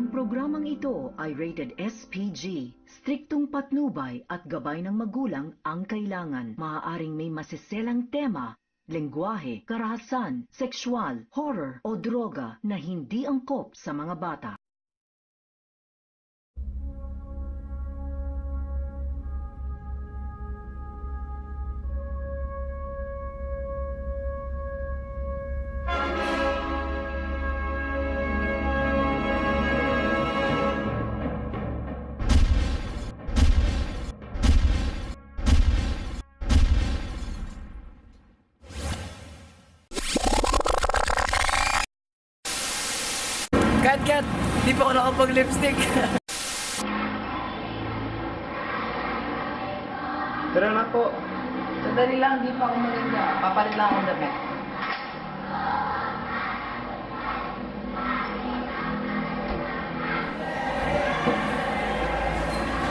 Ang programang ito ay rated SPG. Striktong patnubay at gabay ng magulang ang kailangan. Maaaring may masiselang tema, lengguwahe, karahasan, sexual, horror o droga na hindi angkop sa mga bata. Kat! Di pa ako nakapag-lipstick. Tara na po. Sandali lang, di pa ako maganda. Papalit lang akong damit.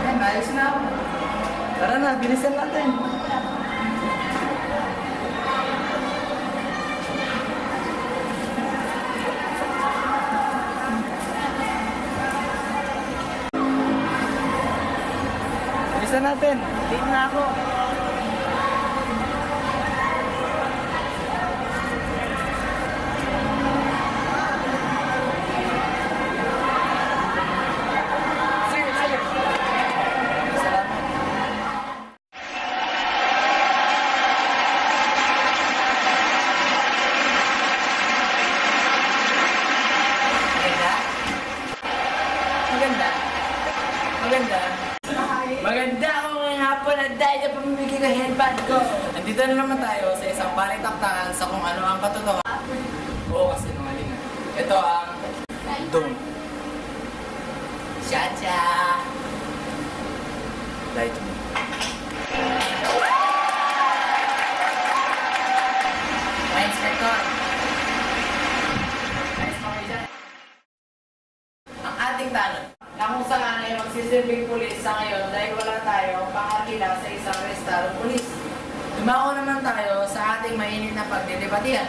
Ayan, ayos na ako. Tara na, bilisan natin. Bilisan natin. Late na ako. Sige. Salamat. Maganda? Maganda? Maganda ako ngayong hapon at dahil na pamimigay ko headband ko. Nandito na naman tayo sa isang balitaktakan sa kung ano ang katotohanan. Oo, kasi nungalingan. Ito ang Don't. Cha-cha! Lie to me. Mga inspektor. Ayos pa kayo dyan. Ang ating tanong na kung saan ay magsisilbing pulis sa ngayon dahil wala tayo pangakila sa isang restado pulis. Dumako naman tayo sa ating mainit na pagdedebatihan.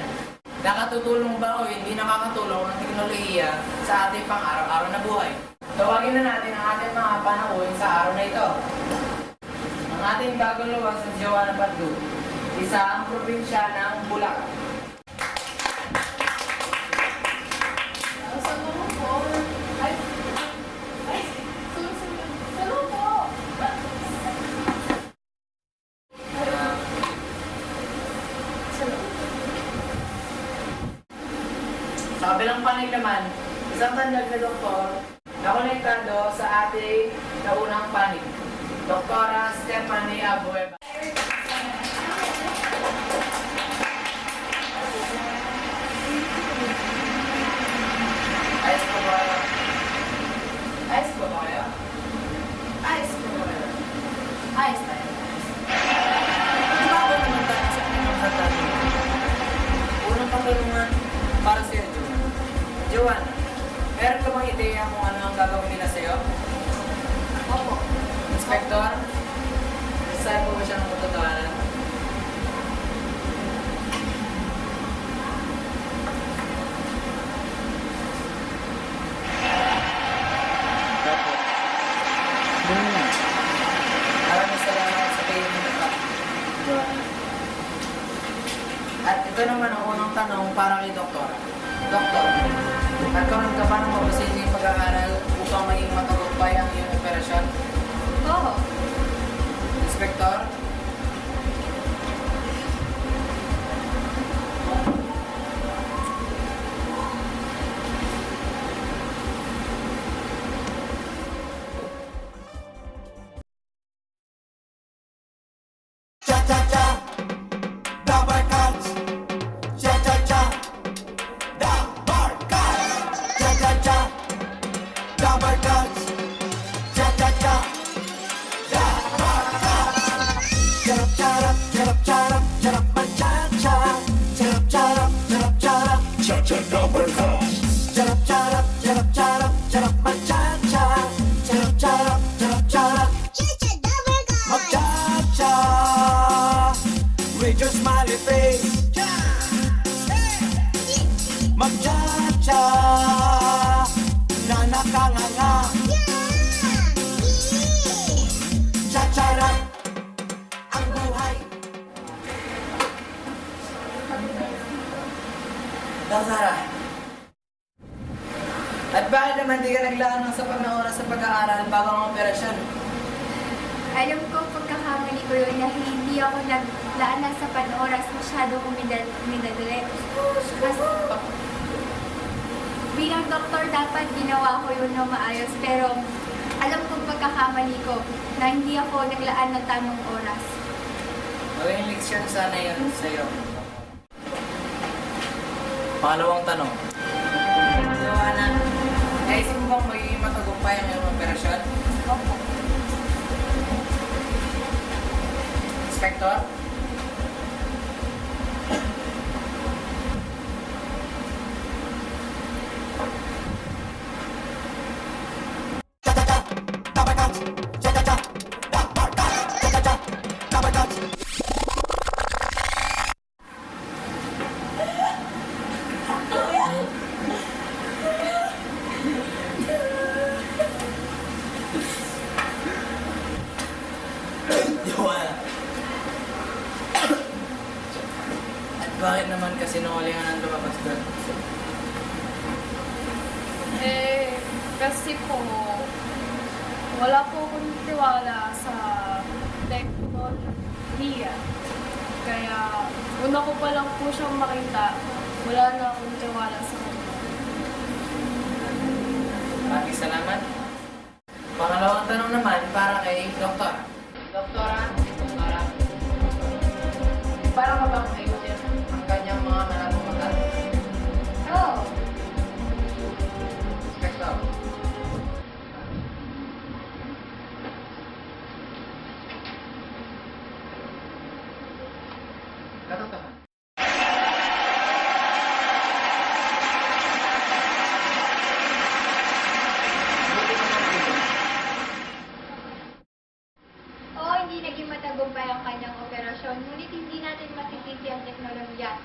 Nakatutulong ba o hindi nakakatulong ang teknolohiya sa ating pang-araw-araw na buhay? Tawagin na natin ang ating mga panauhin sa araw na ito. Ang ating bagong luwas sa Joanna Badlu, isa ang probinsya ng Bulacan. Sa kabilang panig naman, isang tandag na doktor na konektado sa ating naunang panig, Doktora Stephanie Abueva. Ayos po ba kayo? Ayos po ba kayo? Ayos po ba kayo? Ayos tayo. Tumawag naman tayo sa inyong katanungan. Unang katanungan para sa iyo, Joanna, meron ka bang ideya kung ano ang gagawin nila sa'yo? Opo. Inspektor, saan po ba siya ng katotohanan? Opo. Maraming salamat sa kayo ng nagpa, Joanna. At ito naman ang unang tanong para kay Doktora. Doktor, nagkaroon ka ba ng mabusising pag-aaral upang maging matagumpay ang iyong operasyon? Oo. Inspektor? Cha-cha-cha, double cuts. Cha-cha-cha, double cuts. nakanganga. Cha-charap ang buhay. Daw, Sarah. At bakit naman di ka naglaan ng sapat na oras sa pag-aaral bago ang operasyon? Alam ko pagkakamali ko yun na hindi ako naglaan ng sapat na oras, masyado kong minadali. Kasi bilang doktor dapat ginawa ko yun na maayos, pero alam kong pagkakamali ko na hindi ako naglaan ng tamang oras. Maging leksyon sana yun sa'yo. Pangalawang tanong. Joanna, naisip mo bang magiging matagumpay ang iyong operasyon? Opo. Inspector? Joanna. At bakit naman kasi sinungalingan ang lumabas doon? Kasi po, wala po akong tiwala sa teknolohiya. Kaya, una ko pa lang po siyang makita, wala na akong tiwala sa kanya. Maraming salamat. Pangalawang tanong naman para kay Doktora. Doktora, para ba bang ayusin ang kanyang mga malatong mata? Oh, Inspector. Katotohanan. oo, hindi naging matagumpay ang kanyang operasyon, ngunit hindi natin masisisi ang teknolohiya.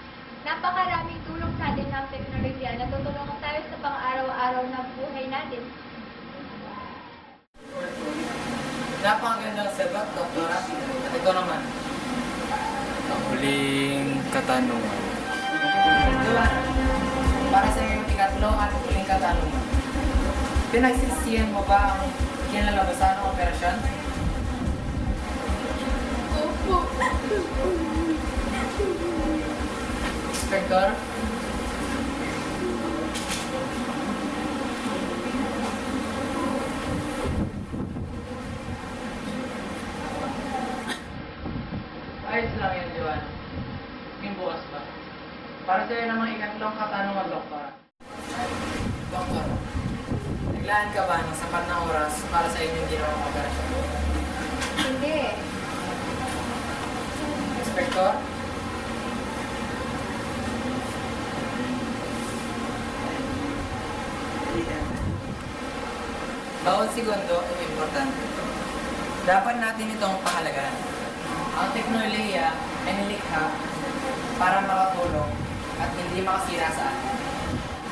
Napakaraming tulong sa atin ng teknolohiya na tutulungan tayo sa pang-araw-araw na buhay natin. Napakagandang sagot, Doktora. At ito naman. Ang huling katanungan. Diba? Para sa iyong ikatlo at huling katanungan. Pinagsisihan mo ba ang kinalabasan ng operasyon? Opo. Inspector? Ayos lang yan, Joanna. Yung bukas pa. Para sa'yo namang ikatlong katanungan, Doktora. Doktor, naglaan ka ba ng sapat na oras para sa inyong ginawang operasyon? Hindi. Inspector? Bawat segundo ay importante. Dapat natin itong pahalagaan. Ang teknolohiya ay nilikha para makatulong at hindi makasira sa atin.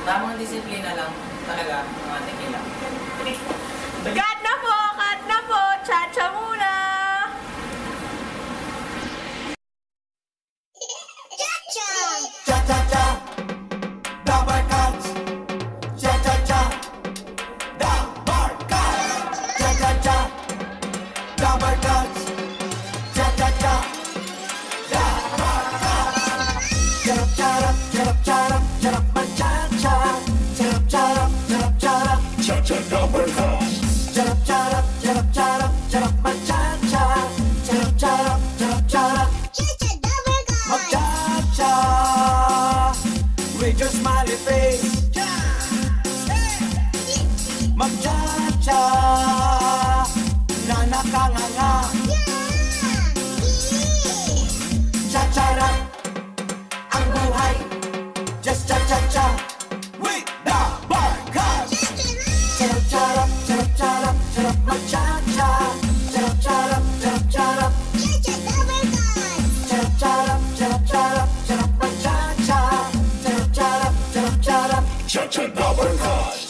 Tamang disiplina lang talaga ang ating kailangan. Cut na po! Cut na po! Cha-cha muna! Cha-cha-cha, double cuts. Cha-cha-cha, double cuts. Cha-cha-cha, double cuts. Cha-cha-cha, double cuts. Charap-charap, charap-charap, charap-cha-cha. Charap-charap, charap-charap, cha-cha double cuts. Charap-charap, charap-charap, charap-cha-cha. Charap-charap, charap-charap, mag-cha-cha with your smiley face. Mag-cha-cha na nakanganga. Cha-charap ang buhay. Just cha-cha-cha with the barcode. Charap-charap, charap-charap, charap mag-cha-cha. Charap-charap, charap-charap, charap-charap, charap-charap, charap mag-cha-cha. Charap-charap, charap-charap, cha-cha double cut.